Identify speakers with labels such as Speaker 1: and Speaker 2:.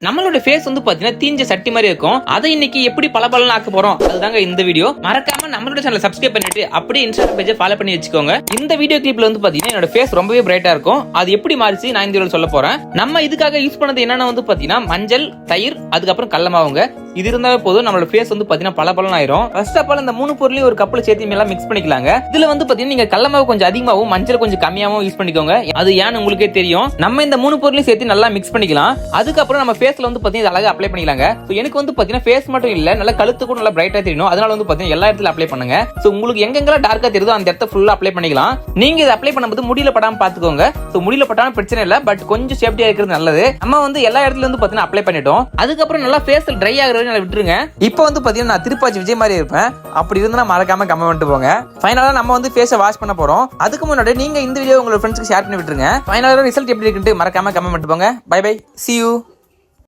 Speaker 1: நம்மளோட ஃபேஸ் வந்து பாத்தீங்கன்னா தீஞ்ச சட்டி மாதிரி இருக்கும். அதை இன்னைக்கு எப்படி பளபளன்னு ஆக்க போறோம் அதுதாங்க இந்த வீடியோ. மறக்காம நம்மளோட சேனலை சப்ஸ்கிரைப் பண்ணிட்டு அப்படியே இன்ஸ்டாகிராம் பேஜை ஃபாலோ பண்ணி வச்சுக்கோங்க. இந்த வீடியோ கிளிப்ல வந்து பாத்தீங்கன்னா என்னோட ஃபேஸ் ரொம்பவே பிரைட்டா இருக்கும். அது எப்படி மாறிச்சு நான் இந்த வீடியோல சொல்ல போறேன். நம்ம இதுக்காக யூஸ் பண்ணது என்னன்னா வந்து பாத்தீங்கன்னா மஞ்சள், தயிர், அதுக்கப்புறம் கடலமாவுங்க. இது இருந்தாவே போதும் நம்மளோட ஃபேஸ் வந்து பாத்தீங்கன்னா பளபளன்னு ஆயிரும். ஃபர்ஸ்ட் ஆஃப் ஆல் இந்த மூணு பொருளையும் ஒரு கப்ல சேர்த்து எல்லாம் மிக்ஸ் பண்ணிக்கலாங்க. இதுல வந்து பாத்தீங்கன்னா நீங்க கடலமாவு கொஞ்சம் அதிகமாவும் மஞ்சள் கொஞ்சம் கம்மியாவும் யூஸ் பண்ணிக்கோங்க. அது ஏன்னு உங்களுக்கே தெரியும். நம்ம இந்த மூணு பொருளையும் சேர்த்து நல்லா மிக்ஸ் பண்ணிக்கலாம். அதுக்கப்புறம் நம்ம ஃபேஸ்ல வந்து பாத்தீங்கன்னா அழகா அப்ளை பண்ணிக்கலாங்க. சோ எனக்கு வந்து பாத்தீங்கன்னா ஃபேஸ் மட்டும் இல்ல, நல்ல கழுத்து கூட நல்லா பிரைட்டா தெரியணும். அதனால வந்து பாத்தீங்கன்னா எல்லா இடத்துல அப்ளை பண்ணுங்க. சோ உங்களுக்கு எங்கெங்கெல்லாம் டார்க்கா தெரியுதோ அந்த இடத்த ஃபுல்லா அப்ளை பண்ணிக்கலாம். நீங்க இதை அப்ளை பண்ணும்போது முடியல படாம பாத்துக்கோங்க. சோ முடியல பட்டாலும் பிரச்சனை இல்ல, பட் கொஞ்சம் சேஃப்டியா இருக்கிறது நல்லது. நம்ம வந்து எல்லா இடத்துல இருந்து பாத்தீங்கன்னா அப்ளை பண்ணிட்டோம். அதுக்கப்புறம் நல்லா ஃபேஸ்ல ட்ரை ஆகுறது நல்லா விட்டுருங்க. இப்போ வந்து பாத்தீங்கன்னா நான் திருப்பாச்சி விஜய் மாதிரி இருப்பேன். அப்படி இருந்தா மறக்காம கமெண்ட் பண்ணிட்டு போங்க. ஃபைனலா நம்ம வந்து ஃபேஸை வாஷ் பண்ண போறோம். அதுக்கு முன்னாடி நீங்க இந்த வீடியோ உங்க ஃப்ரெண்ட்ஸ்க்கு ஷேர் பண்ணி விட்டுருங்க. ஃபைனலா ரிசல்ட் எப்படி இருக்குன்னு மறக்காம கமெண்ட் பண்ணிட்டு போங்க. Bye bye, see you.